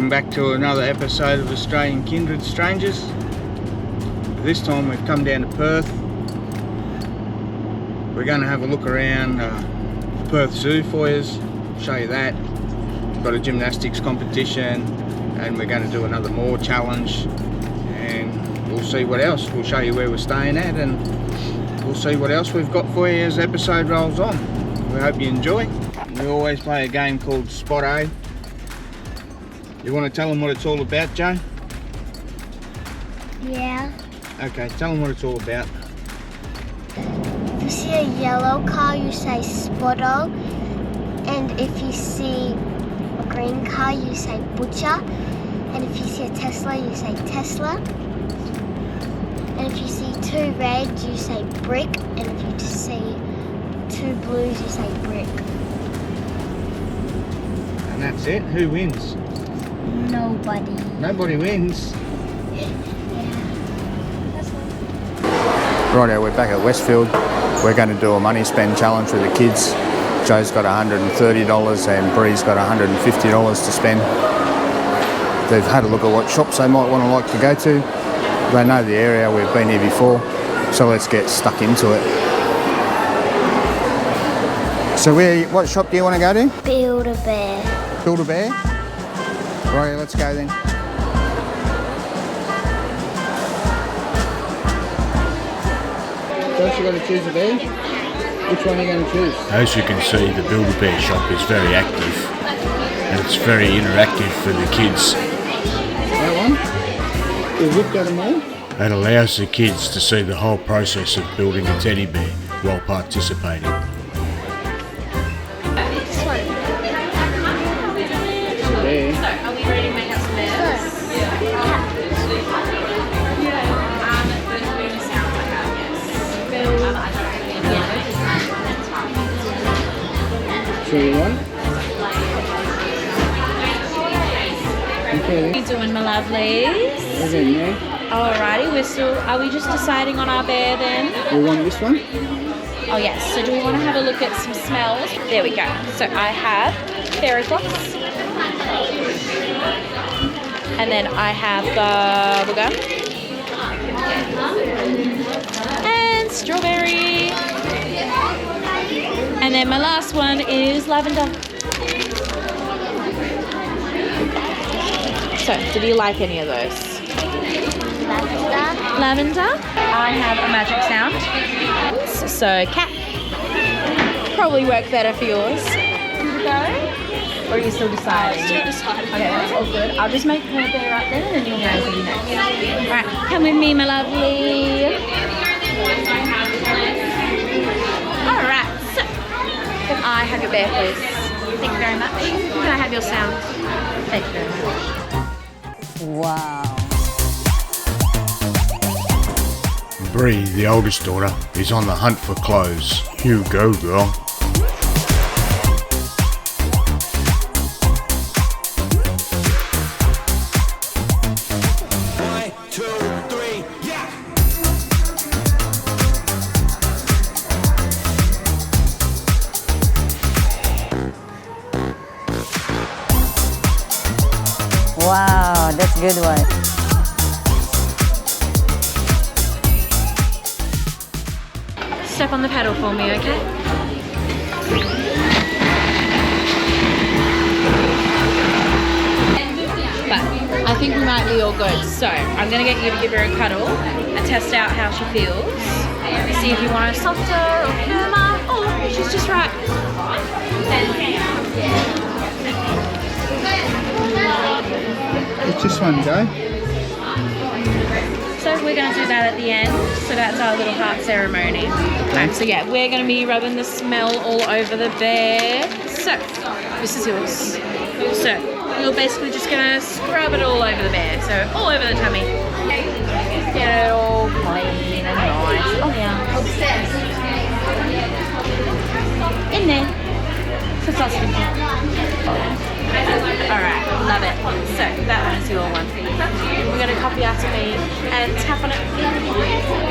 Welcome back to another episode of Australian Kindred Strangers. This time we've come down to Perth. We're going to have a look around Perth Zoo for you, show you that. We've got a gymnastics competition and we're going to do another more challenge, and we'll see what else. We'll show you where we're staying at and we'll see what else we've got for you as the episode rolls on. We hope you enjoy. We always play a game called Spot A. You want to tell them what it's all about, Joe? Yeah. Okay, tell them what it's all about. If you see a yellow car, you say Spotto. And if you see a green car, you say Butcher. And if you see a Tesla, you say Tesla. And if you see two reds, you say Brick. And if you see two blues, you say Brick. And that's it. Who wins? Nobody. Nobody wins. Righto, we're back at Westfield. We're going to do a money spend challenge with the kids. Joe's got $130 and Bree's got $150 to spend. They've had a look at what shops they might want to like to go to. They know the area, we've been here before, so let's get stuck into it. So what shop do you want to go to? Build-A-Bear. Build-A-Bear? Right, let's go then. First you've got to choose a bear. Which one are you going to choose? As you can see, the Build-A-Bear shop is very active and it's very interactive for the kids. That one? We've looked at them all. It allows the kids to see the whole process of building a teddy bear while participating. Bear. Are we ready to make up some bears? So you want? Okay. What are you doing, my lovelies? We're getting there. Alrighty, are we just deciding on our bear then? We want this one? Oh yes, so do we want to have a look at some smells? There we go. So I have fairy floss. And then I have bubblegum. And strawberry. And then my last one is lavender. So, did you like any of those? Lavender. I have a magic sound. So, cat. Probably work better for yours. Good to go? Or are you still deciding? Still deciding. Okay, that's all good. I'll just make her bear up then and then you'll go for you next. Alright, come with me, my lovely. Alright, so can I have your bear, please? Thank you very much. Can I have your sound? Thank you very much. Wow. Bree, the oldest daughter, is on the hunt for clothes. You go, girl. Wow, that's a good one. Step on the pedal for me, okay? But I think we might be all good. So I'm gonna get you to give her a cuddle and test out how she feels. See if you want her softer or firmer, or she's just right. What's this one, Joe? So we're going to do that at the end. So that's our little heart ceremony. Okay. So yeah, we're going to be rubbing the smell all over the bear. So this is yours. So you're basically just going to scrub it all over the bear. So all over the tummy. Get it all clean and nice. Oh yeah. In there. So it's not stinky. Alright, love it. So that one's your one. We're going to copy after me and tap on it.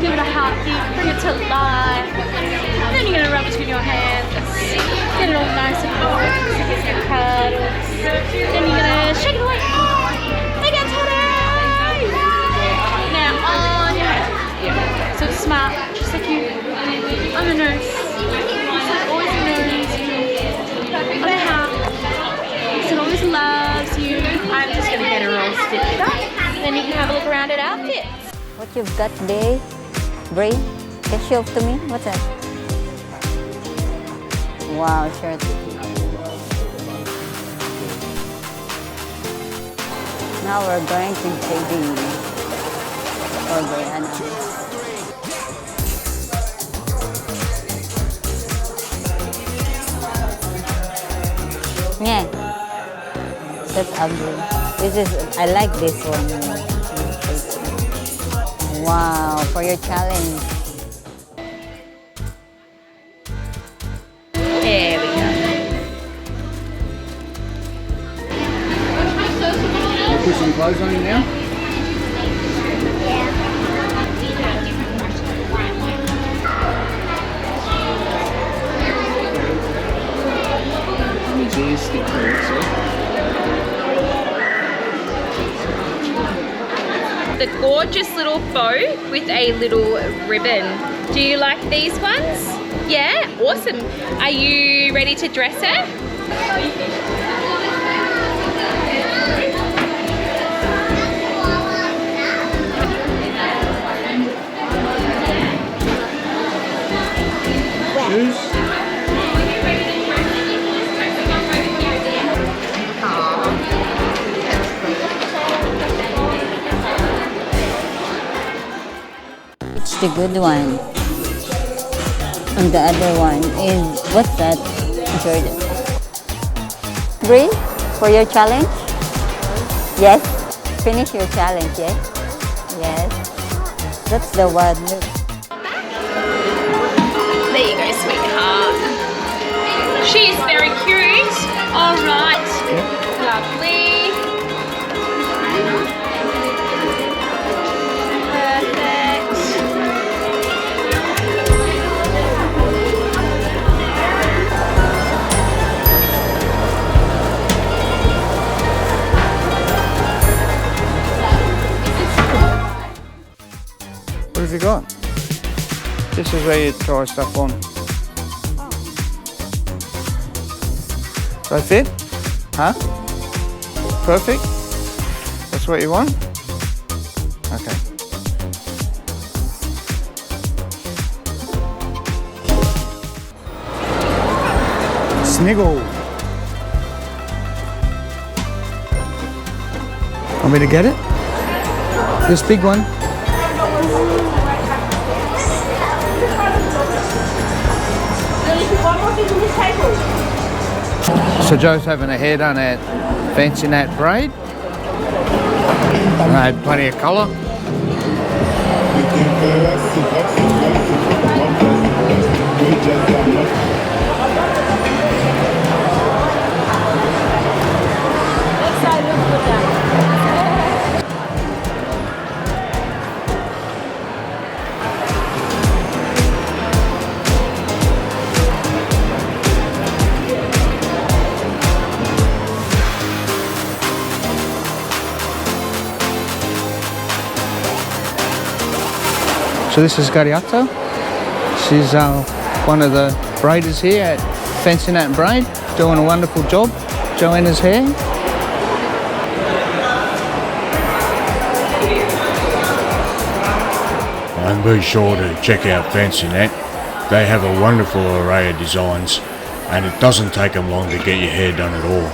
Give it a heartbeat, bring it to life. And then you're going to rub it between your hands. Get it all nice and warm. So it gets your cuddles. Then you're going to shake it away. then you can have a look around at outfits. What you've got today, Brie? Can you show up to me? What's that? Wow, shirt. Now we're going to JB for Brianna. Yeah, that's ugly. This is, I like this one. Wow, for your challenge. There we go. I'll put some clothes on you now. His ears stick to it, see? The gorgeous little bow with a little ribbon. Do you like these ones? Yeah, awesome. Are you ready to dress her? Shoes? It's the good one. And the other one is, what's that, Jordan? Brie, for your challenge? Yes. Finish your challenge, yes? Yes. That's the one. Look. There you go, sweetheart. She's very cute. All right. Lovely. What have you got? This is where you try stuff on. They fit? Huh? Perfect? That's what you want? Okay. Sniggle. Want me to get it? This big one? So Joe's having a hair done at Fancy Nat Braid. And they had plenty of colour. So this is Gariato. She's one of the braiders here at Fancy Nat Braid, doing a wonderful job. Joanna's hair. And be sure to check out Fancy Nat. They have a wonderful array of designs, and it doesn't take them long to get your hair done at all.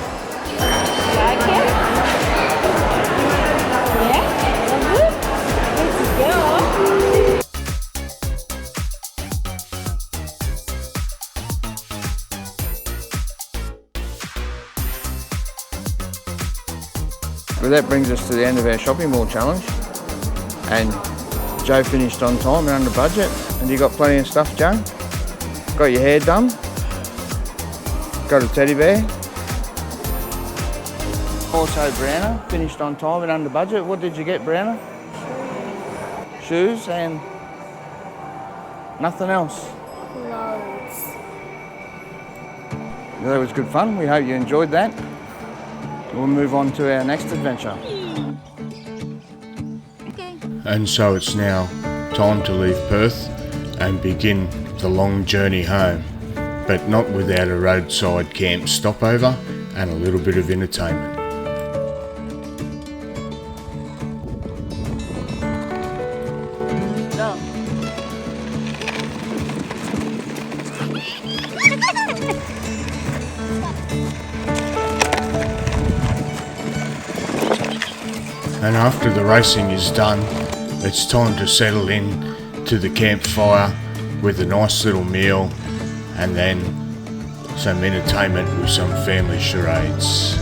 Well, that brings us to the end of our shopping mall challenge. And Joe finished on time and under budget. And you got plenty of stuff, Joe? Got your hair done? Got a teddy bear? Also, Brianna finished on time and under budget. What did you get, Brianna? Shoes and nothing else. Clothes. That was good fun. We hope you enjoyed that. We'll move on to our next adventure. And so it's now time to leave Perth and begin the long journey home, but not without a roadside camp stopover and a little bit of entertainment. And after the racing is done, it's time to settle in to the campfire with a nice little meal and then some entertainment with some family charades.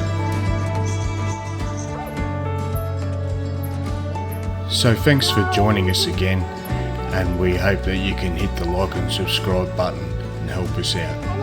So thanks for joining us again, and we hope that you can hit the like and subscribe button and help us out.